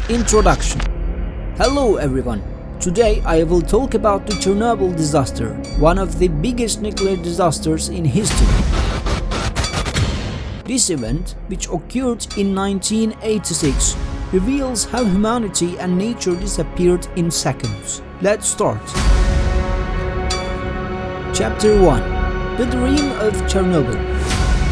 Introduction. Hello everyone. Today I will talk about the Chernobyl disaster, one of the biggest nuclear disasters in history. This event, which occurred in 1986, reveals how humanity and nature disappeared in seconds. Let's start. Chapter 1. The Dream of Chernobyl.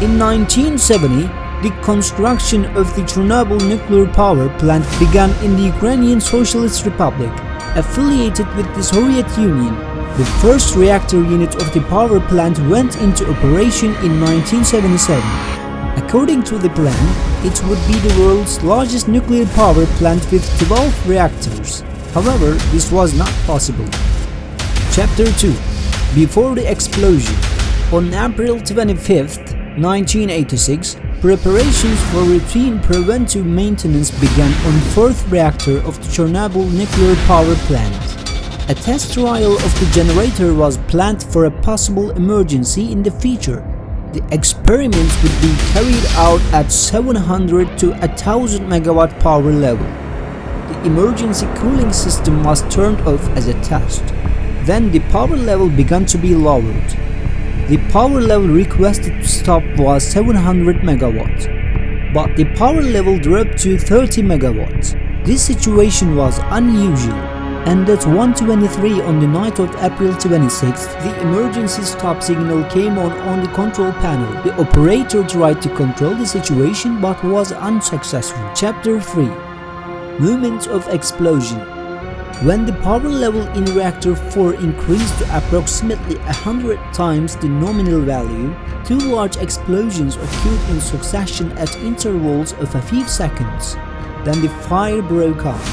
In 1970, the construction of the Chernobyl nuclear power plant began in the Ukrainian Socialist Republic, affiliated with the Soviet Union. The first reactor unit of the power plant went into operation in 1977. According to the plan, it would be the world's largest nuclear power plant with 12 reactors. However, this was not possible. Chapter 2. Before the explosion. On April 25, 1986, preparations for routine preventive maintenance began on the fourth reactor of the Chernobyl nuclear power plant. A test trial of the generator was planned for a possible emergency in the future. The experiment would be carried out at 700 to 1000 megawatt power level. The emergency cooling system was turned off as a test. Then the power level began to be lowered. The power level requested to stop was 700 megawatts, but the power level dropped to 30 megawatts. This situation was unusual, and at 1:23 on the night of April 26th, the emergency stop signal came on the control panel. The operator tried to control the situation but was unsuccessful. Chapter 3. Moment of explosion. When the power level in reactor 4 increased to approximately 100 times the nominal value, two large explosions occurred in succession at intervals of a few seconds. Then the fire broke out.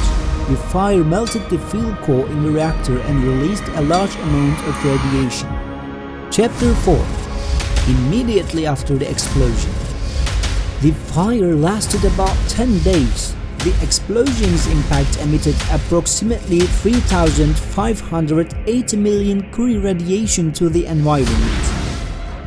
The fire melted the fuel core in the reactor and released a large amount of radiation. Chapter 4. Immediately after the explosion. The fire lasted about 10 days. The explosion's impact emitted approximately 3,580 million curie radiation to the environment.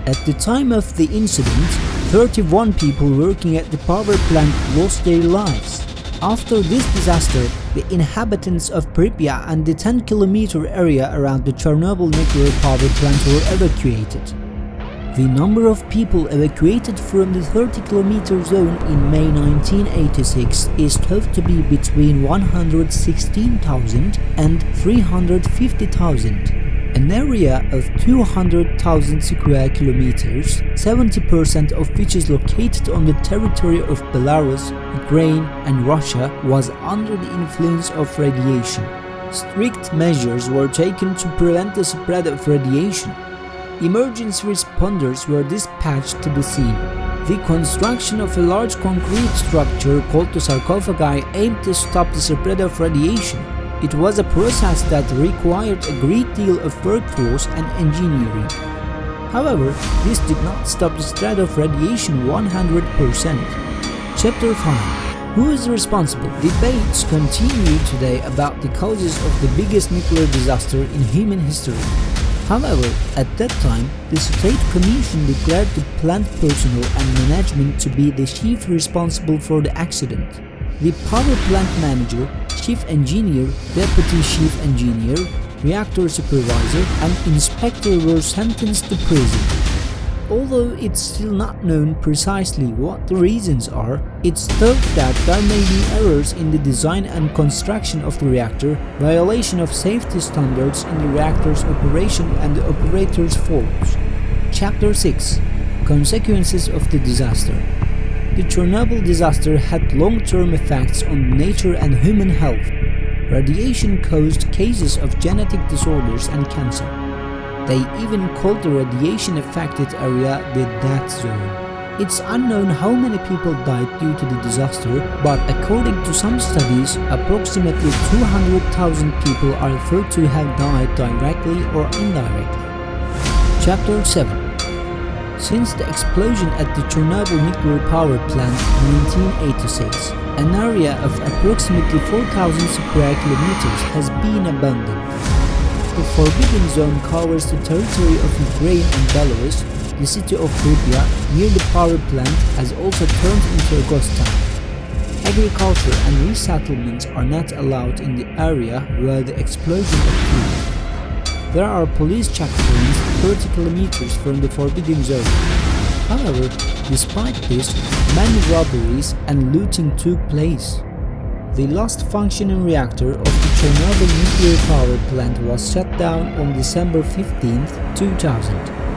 At the time of the incident, 31 people working at the power plant lost their lives. After this disaster, the inhabitants of Pripyat and the 10-kilometer area around the Chernobyl nuclear power plant were evacuated. The number of people evacuated from the 30-kilometer zone in May 1986 is thought to be between 116,000 and 350,000. An area of 200,000 square kilometers, 70% of which is located on the territory of Belarus, Ukraine and Russia, was under the influence of radiation. Strict measures were taken to prevent the spread of radiation. Emergency responders were dispatched to the scene. The construction of a large concrete structure called the sarcophagi aimed to stop the spread of radiation. It was a process that required a great deal of workforce and engineering. However, this did not stop the spread of radiation 100%. Chapter 5. Who is responsible? Debates continue today about the causes of the biggest nuclear disaster in human history. However, at that time, the State Commission declared the plant personnel and management to be the chief responsible for the accident. The power plant manager, chief engineer, deputy chief engineer, reactor supervisor, and inspector were sentenced to prison. Although it's still not known precisely what the reasons are, it's thought that there may be errors in the design and construction of the reactor, violation of safety standards in the reactor's operation, and the operator's faults. Chapter 6. Consequences of the disaster. The Chernobyl disaster had long-term effects on nature and human health. Radiation caused cases of genetic disorders and cancer. They even called the radiation-affected area the death zone. It's unknown how many people died due to the disaster, but according to some studies, approximately 200,000 people are thought to have died directly or indirectly. Chapter 7. Since the explosion at the Chernobyl nuclear power plant in 1986, an area of approximately 4,000 square kilometers has been abandoned. The Forbidden Zone covers the territory of Ukraine and Belarus. The city of Pripyat, near the power plant, has also turned into a ghost town. agriculture and resettlements are not allowed in the area where the explosion occurred. There are police checkpoints 30 kilometers from the forbidden zone. However, despite this, many robberies and looting took place. The last functioning reactor of the Chernobyl nuclear power plant was shut down on December 15, 2000.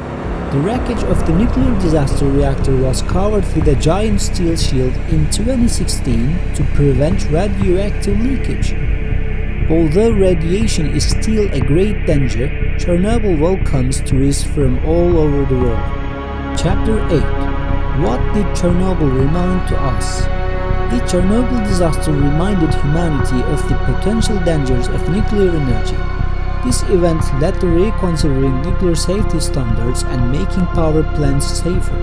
The wreckage of the nuclear disaster reactor was covered with a giant steel shield in 2016 to prevent radioactive leakage. Although radiation is still a great danger, Chernobyl welcomes tourists from all over the world. Chapter 8. What did Chernobyl remind to us? The Chernobyl disaster reminded humanity of the potential dangers of nuclear energy. This event led to reconsidering nuclear safety standards and making power plants safer.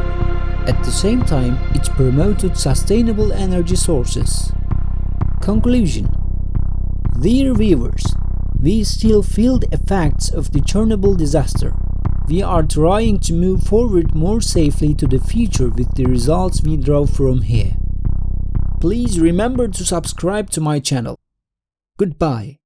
At the same time, it promoted sustainable energy sources. Conclusion. Dear viewers, we still feel the effects of the Chernobyl disaster. We are trying to move forward more safely to the future with the results we draw from here. Please remember to subscribe to my channel. Goodbye.